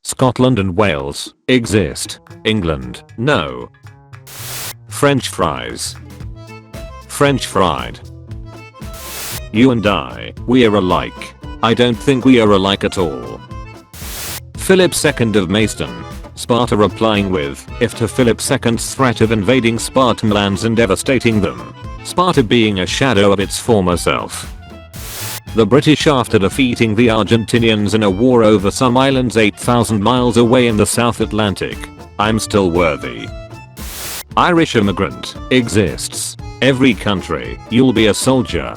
Scotland and Wales exist. England, no. French fries. French fried. You and I, we are alike. I don't think we are alike at all. Philip II of Macedon. Sparta replying with, if to Philip II's threat of invading Spartan lands and devastating them. Sparta being a shadow of its former self. The British after defeating the Argentinians in a war over some islands 8,000 miles away in the South Atlantic. I'm still worthy. Irish immigrant exists. Every country, you'll be a soldier.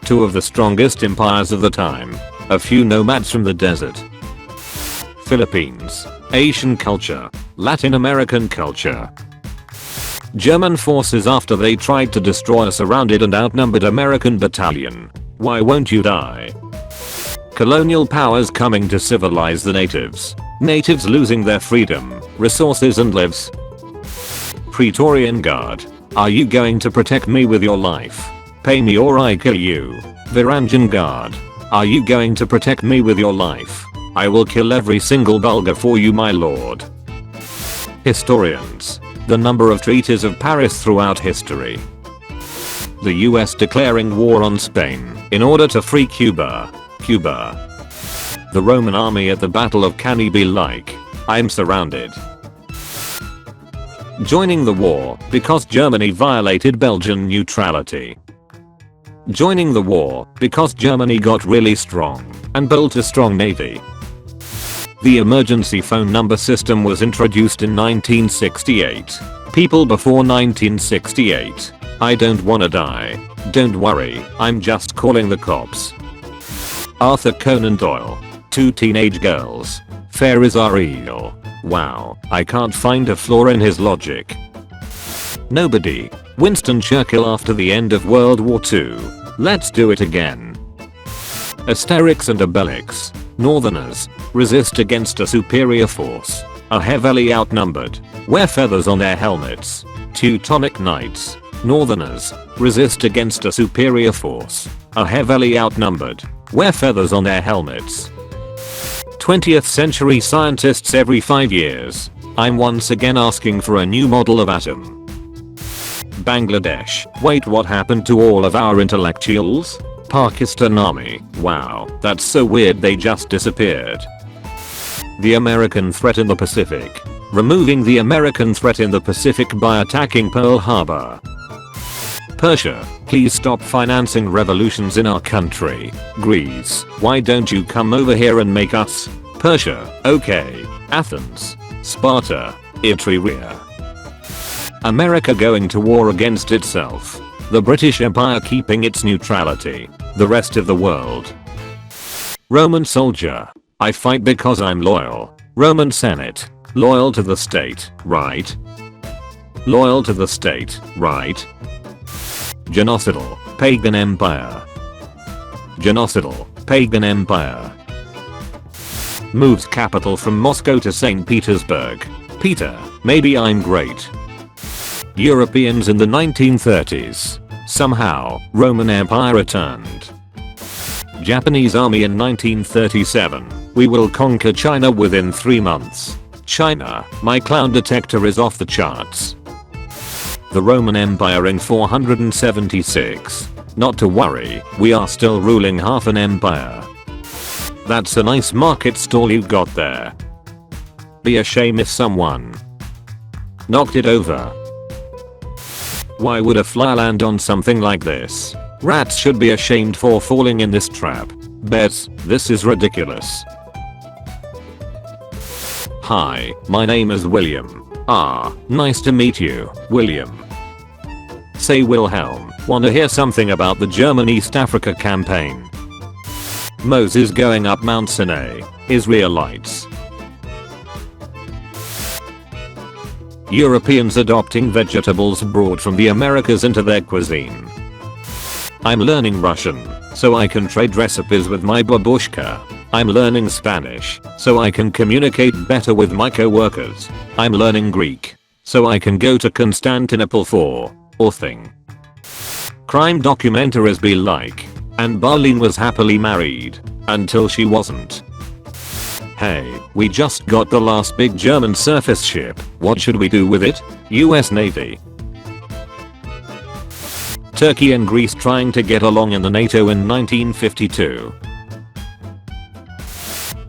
Two of the strongest empires of the time. A few nomads from the desert. Philippines. Asian culture. Latin American culture. German forces after they tried to destroy a surrounded and outnumbered American battalion. Why won't you die? Colonial powers coming to civilize the natives. Natives losing their freedom, resources and lives. Praetorian Guard. Are you going to protect me with your life? Pay me or I kill you. Varangian Guard. Are you going to protect me with your life? I will kill every single Bulgar for you, my lord. Historians. The number of treaties of Paris throughout history. The US declaring war on Spain in order to free Cuba. The Roman army at the Battle of Cannae be like, I'm surrounded. Joining the war because Germany violated Belgian neutrality. Joining the war because Germany got really strong and built a strong navy. The emergency phone number system was introduced in 1968. People before 1968. I don't wanna die. Don't worry, I'm just calling the cops. Arthur Conan Doyle. Two teenage girls. Fairies are real. Wow, I can't find a flaw in his logic. Nobody. Winston Churchill after the end of World War II. Let's do it again. Asterix and Obelix. Northerners. Resist against a superior force. Are heavily outnumbered. Wear feathers on their helmets. Teutonic Knights. Northerners. Resist against a superior force. Are heavily outnumbered. Wear feathers on their helmets. 20th century scientists every 5 years. I'm once again asking for a new model of atom. Bangladesh. Wait, what happened to all of our intellectuals? Pakistan Army. Wow, that's so weird, they just disappeared. The American threat in the Pacific. Removing the American threat in the Pacific by attacking Pearl Harbor. Persia, please stop financing revolutions in our country. Greece, why don't you come over here and make us? Persia, okay. Athens, Sparta, Eritrea. America going to war against itself. The British Empire keeping its neutrality. The rest of the world. Roman soldier. I fight because I'm loyal. Roman Senate. Loyal to the state, right? Loyal to the state, right? Genocidal, pagan empire. Genocidal, pagan empire. Moves capital from Moscow to St. Petersburg. Peter, maybe I'm great. Europeans in the 1930s. Somehow, Roman Empire returned. Japanese army in 1937. We will conquer China within 3 months. China, my clown detector is off the charts. The Roman Empire in 476. Not to worry, we are still ruling half an empire. That's a nice market stall you got there. Be a shame if someone knocked it over. Why would a fly land on something like this? Rats should be ashamed for falling in this trap. Bears, this is ridiculous. Hi, my name is William. Nice to meet you, William. Say Wilhelm, wanna hear something about the German East Africa campaign? Moses going up Mount Sinai, Israelites. Europeans adopting vegetables brought from the Americas into their cuisine. I'm learning Russian, so I can trade recipes with my babushka. I'm learning Spanish, so I can communicate better with my co-workers. I'm learning Greek, so I can go to Constantinople for or thing. Crime documentaries be like, and Barlene was happily married, until she wasn't. Hey, we just got the last big German surface ship. What should we do with it? US Navy. Turkey and Greece trying to get along in the NATO in 1952.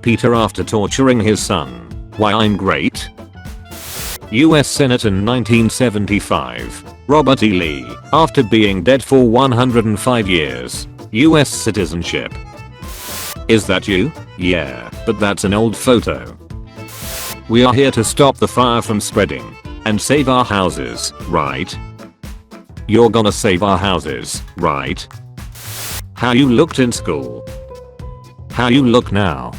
Peter after torturing his son. Why I'm great. US Senate in 1975. Robert E. Lee, after being dead for 105 years. US citizenship. Is that you? Yeah, but that's an old photo. We are here to stop the fire from spreading. And save our houses, right? You're gonna save our houses, right? How you looked in school. How you look now.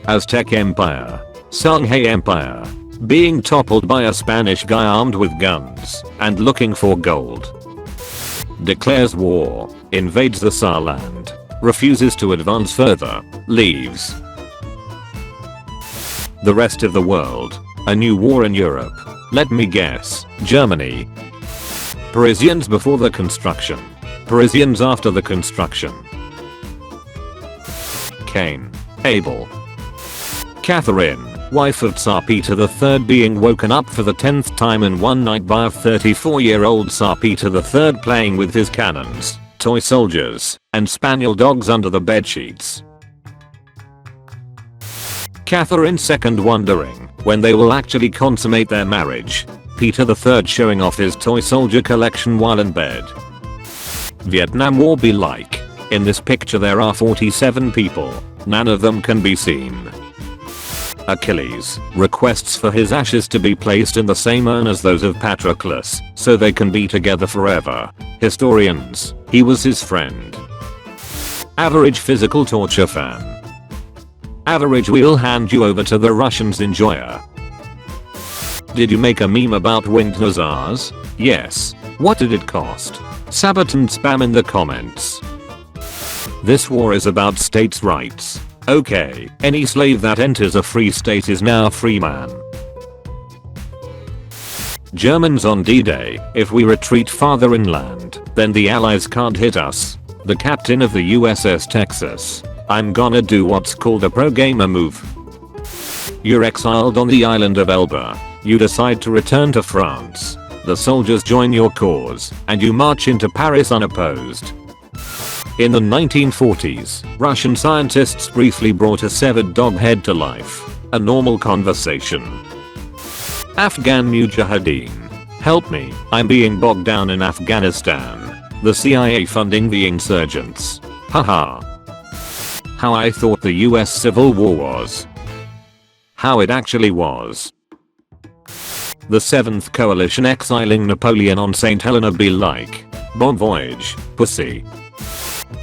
Aztec Empire. Songhai Empire. Being toppled by a Spanish guy armed with guns and looking for gold. Declares war. Invades the Saarland. Refuses to advance further. Leaves. The rest of the world. A new war in Europe. Let me guess. Germany. Parisians before the construction. Parisians after the construction. Cain. Abel. Catherine, wife of Tsar Peter III, being woken up for the 10th time in one night by a 34-year-old Tsar Peter III playing with his cannons, toy soldiers, and spaniel dogs under the bedsheets. Catherine II wondering when they will actually consummate their marriage. Peter III showing off his toy soldier collection while in bed. Vietnam War be like. In this picture there are 47 people. None of them can be seen. Achilles requests for his ashes to be placed in the same urn as those of Patroclus, so they can be together forever. Historians, he was his friend. Average physical torture fan. Average we'll hand you over to the Russians enjoyer. Did you make a meme about winged hussars? Yes. What did it cost? Sabaton spam in the comments. This war is about states' rights. Okay, any slave that enters a free state is now a free man. Germans on D-Day, if we retreat farther inland, then the Allies can't hit us. The captain of the USS Texas. I'm gonna do what's called a pro-gamer move. You're exiled on the island of Elba. You decide to return to France. The soldiers join your cause, and you march into Paris unopposed. In the 1940s, Russian scientists briefly brought a severed dog head to life. A normal conversation. Afghan Mujahideen. Help me, I'm being bogged down in Afghanistan. The CIA funding the insurgents. Haha. How I thought the US Civil War was. How it actually was. The 7th Coalition exiling Napoleon on St. Helena be like. Bon voyage, pussy.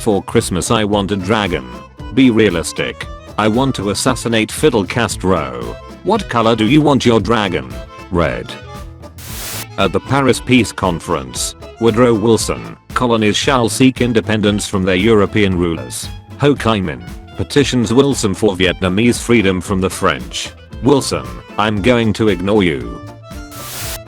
For Christmas I want a dragon. Be realistic. I want to assassinate Fidel Castro. What color do you want your dragon? Red. At the Paris Peace Conference, Woodrow Wilson, colonies shall seek independence from their European rulers. Ho Chi Minh petitions Wilson for Vietnamese freedom from the French. Wilson, I'm going to ignore you.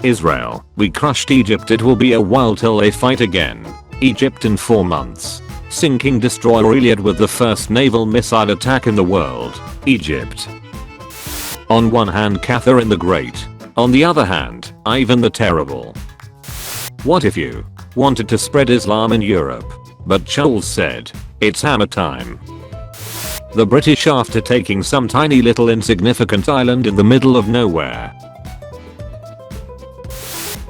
Israel, we crushed Egypt, it will be a while till they fight again. Egypt in 4 months. Sinking destroyer Iliad with the first naval missile attack in the world. Egypt. On one hand Catherine the Great. On the other hand, Ivan the Terrible. What if you wanted to spread Islam in Europe? But Charles said, it's hammer time. The British after taking some tiny little insignificant island in the middle of nowhere.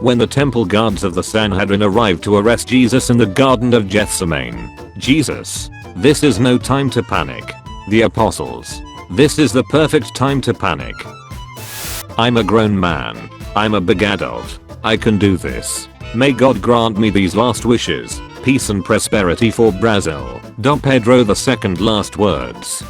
When the temple guards of the Sanhedrin arrived to arrest Jesus in the Garden of Gethsemane. Jesus, this is no time to panic. The apostles, this is the perfect time to panic. I'm a grown man. I'm a big adult. I can do this. May God grant me these last wishes. Peace and prosperity for Brazil. Dom Pedro II last words.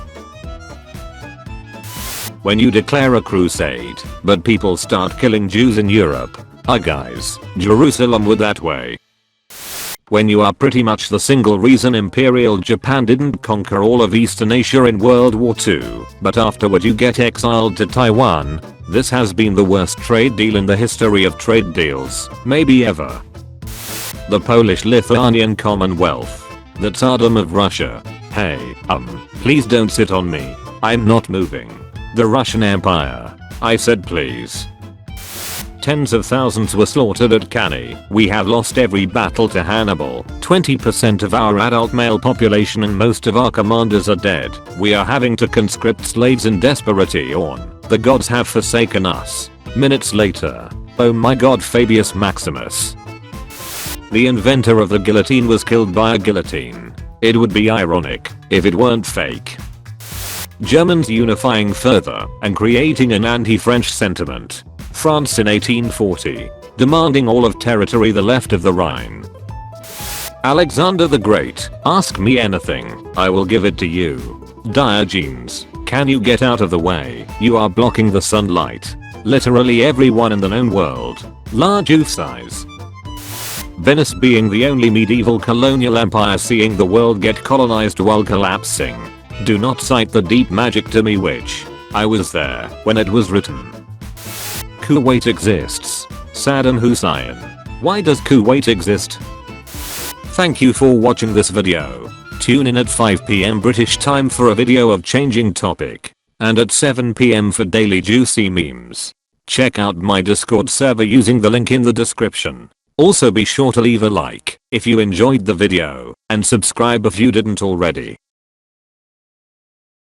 When you declare a crusade, but people start killing Jews in Europe. Hi guys, Jerusalem would that way. When you are pretty much the single reason Imperial Japan didn't conquer all of Eastern Asia in World War II, but afterward you get exiled to Taiwan. This has been the worst trade deal in the history of trade deals, maybe ever. The Polish-Lithuanian Commonwealth. The Tsardom of Russia. Hey, please don't sit on me. I'm not moving. The Russian Empire. I said please. Tens of thousands were slaughtered at Cannae. We have lost every battle to Hannibal. 20% of our adult male population and most of our commanders are dead. We are having to conscript slaves in desperation. The gods have forsaken us. Minutes later. Oh my god, Fabius Maximus. The inventor of the guillotine was killed by a guillotine. It would be ironic if it weren't fake. Germans unifying further and creating an anti-French sentiment. France in 1840, demanding all of territory the left of the Rhine. Alexander the Great, ask me anything, I will give it to you. Diogenes, can you get out of the way, you are blocking the sunlight. Literally everyone in the known world. Large youth size. Venice being the only medieval colonial empire seeing the world get colonized while collapsing. Do not cite the deep magic to me, which I was there when it was written. Kuwait exists. Saddam Hussein. Why does Kuwait exist? Thank you for watching this video. Tune in at 5 PM British time for a video of changing topic. And at 7 PM for daily juicy memes. Check out my Discord server using the link in the description. Also be sure to leave a like if you enjoyed the video and subscribe if you didn't already.